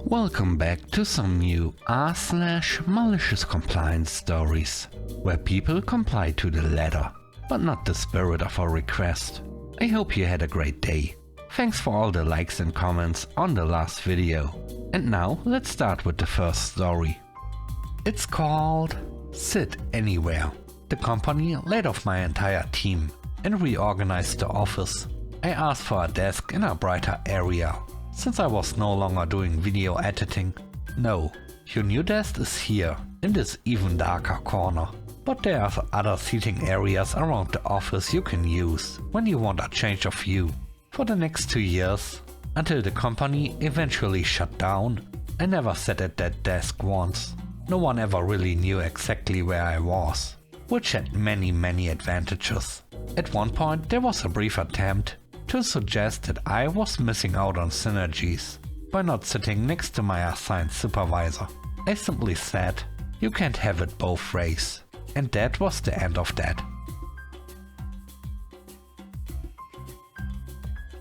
Welcome back to some new r/malicious compliance stories, where people comply to the letter, but not the spirit of a request. I hope you had a great day. Thanks for all the likes and comments on the last video. And now let's start with the first story. It's called Sit Anywhere. The company laid off my entire team and reorganized the office. I asked for a desk in a brighter area, since I was no longer doing video editing. No, your new desk is here, in this even darker corner. But there are other seating areas around the office you can use when you want a change of view. For the next 2 years, until the company eventually shut down, I never sat at that desk once. No one ever really knew exactly where I was, which had many advantages. At one point there was a brief attempt to suggest that I was missing out on synergies by not sitting next to my assigned supervisor. I simply said, you can't have it both ways. And that was the end of that.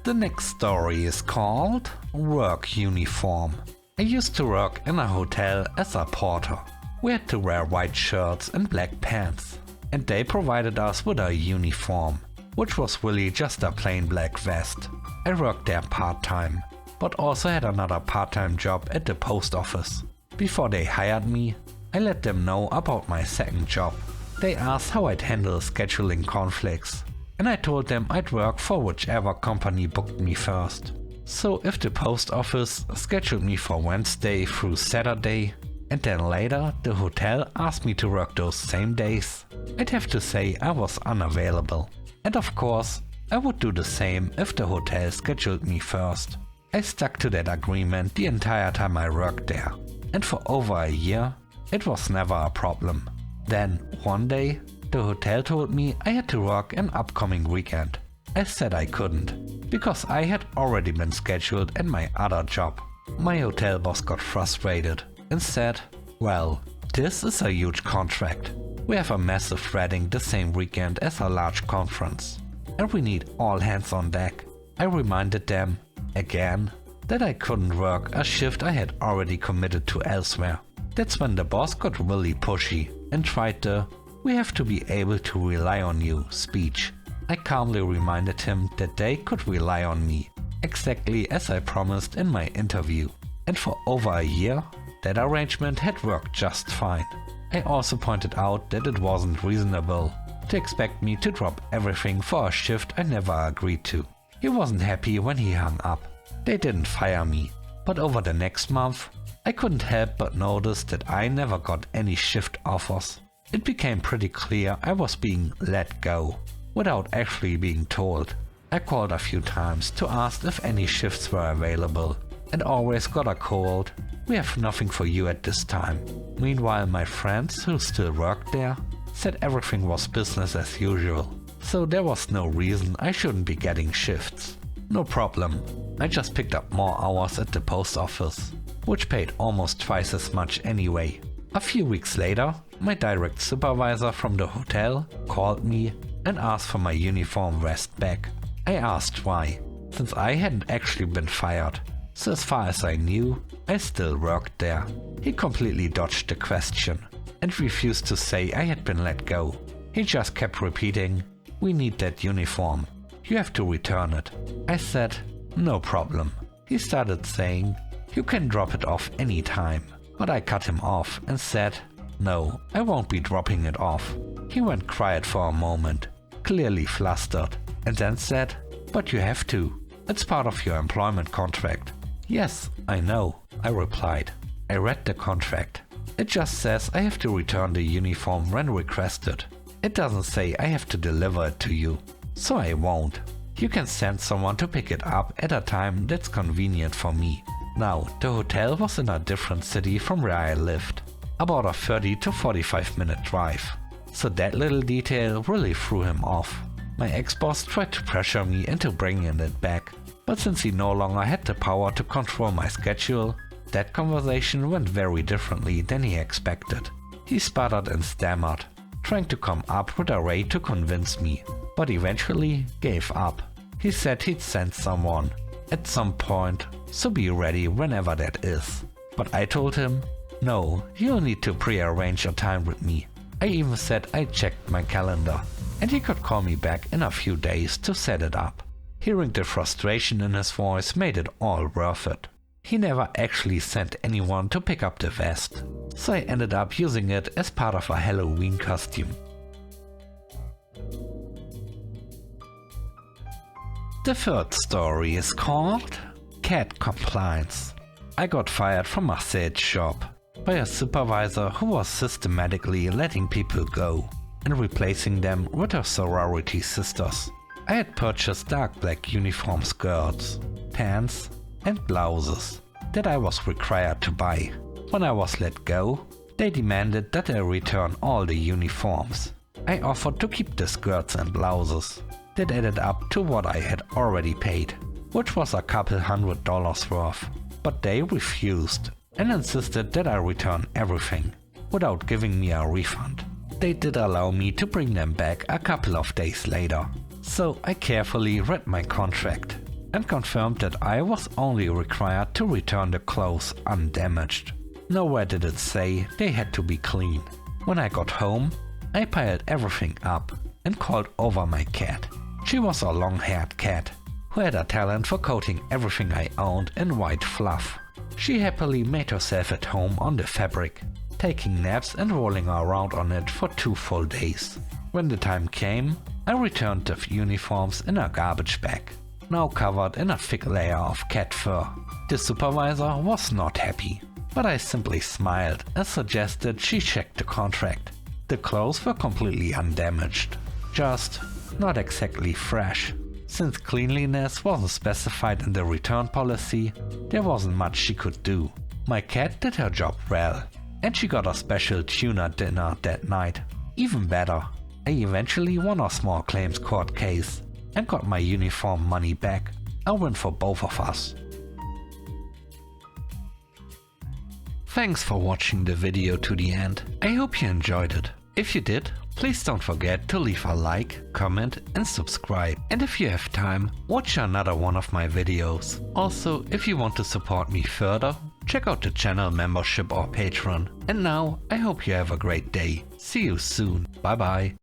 The next story is called Work Uniform. I used to work in a hotel as a porter. We had to wear white shirts and black pants, and they provided us with a uniform, which was really just a plain black vest. I worked there part-time, but also had another part-time job at the post office. Before they hired me, I let them know about my second job. They asked how I'd handle scheduling conflicts, and I told them I'd work for whichever company booked me first. So if the post office scheduled me for Wednesday through Saturday, and then later the hotel asked me to work those same days, I'd have to say I was unavailable. And of course, I would do the same if the hotel scheduled me first. I stuck to that agreement the entire time I worked there, and for over a year, it was never a problem. Then, one day, the hotel told me I had to work an upcoming weekend. I said I couldn't, because I had already been scheduled at my other job. My hotel boss got frustrated and said, well, this is a huge contract. We have a massive wedding the same weekend as a large conference, and we need all hands on deck. I reminded them, again, that I couldn't work a shift I had already committed to elsewhere. That's when the boss got really pushy and tried the "we have to be able to rely on you" speech. I calmly reminded him that they could rely on me, exactly as I promised in my interview. And for over a year, that arrangement had worked just fine. I also pointed out that it wasn't reasonable to expect me to drop everything for a shift I never agreed to. He wasn't happy when he hung up. They didn't fire me, but over the next month, I couldn't help but notice that I never got any shift offers. It became pretty clear I was being let go, without actually being told. I called a few times to ask if any shifts were available, and always got a cold, "We have nothing for you at this time." Meanwhile, my friends who still worked there said everything was business as usual, so there was no reason I shouldn't be getting shifts. No problem, I just picked up more hours at the post office, which paid almost twice as much anyway. A few weeks later, my direct supervisor from the hotel called me and asked for my uniform vest back. I asked why, since I hadn't actually been fired. So as far as I knew, I still worked there. He completely dodged the question and refused to say I had been let go. He just kept repeating, "We need that uniform. You have to return it." I said, "No problem." He started saying, "You can drop it off any time." But I cut him off and said, "No, I won't be dropping it off." He went quiet for a moment, clearly flustered, and then said, "But you have to. It's part of your employment contract." "Yes, I know," I replied. I read the contract. It just says I have to return the uniform when requested. It doesn't say I have to deliver it to you, so I won't. You can send someone to pick it up at a time that's convenient for me. Now, the hotel was in a different city from where I lived, about a 30 to 45 minute drive, so that little detail really threw him off. My ex-boss tried to pressure me into bringing it back, but since he no longer had the power to control my schedule, that conversation went very differently than he expected. He sputtered and stammered, trying to come up with a way to convince me, but eventually gave up. He said he'd send someone, at some point, so be ready whenever that is. But I told him, no, you'll need to pre-arrange a time with me. I even said I checked my calendar, and he could call me back in a few days to set it up. Hearing the frustration in his voice made it all worth it. He never actually sent anyone to pick up the vest, so I ended up using it as part of a Halloween costume. The third story is called Cat Compliance. I got fired from a sales shop by a supervisor who was systematically letting people go and replacing them with her sorority sisters. I had purchased dark black uniform skirts, pants and blouses that I was required to buy. When I was let go, they demanded that I return all the uniforms. I offered to keep the skirts and blouses. That added up to what I had already paid, which was a couple $100 worth. But they refused and insisted that I return everything without giving me a refund. They did allow me to bring them back a couple of days later. So I carefully read my contract and confirmed that I was only required to return the clothes undamaged. Nowhere did it say they had to be clean. When I got home, I piled everything up and called over my cat. She was a long-haired cat who had a talent for coating everything I owned in white fluff. She happily made herself at home on the fabric, taking naps and rolling around on it for 2 full days. When the time came, I returned the uniforms in a garbage bag, now covered in a thick layer of cat fur. The supervisor was not happy, but I simply smiled and suggested she check the contract. The clothes were completely undamaged, just not exactly fresh. Since cleanliness wasn't specified in the return policy, there wasn't much she could do. My cat did her job well, and she got a special tuna dinner that night. Even better, I eventually won a small claims court case and got my uniform money back. A win for both of us. Thanks for watching the video to the end. I hope you enjoyed it. If you did, please don't forget to leave a like, comment and subscribe. And if you have time, watch another one of my videos. Also, if you want to support me further, check out the channel membership or Patreon. And now, I hope you have a great day. See you soon. Bye bye.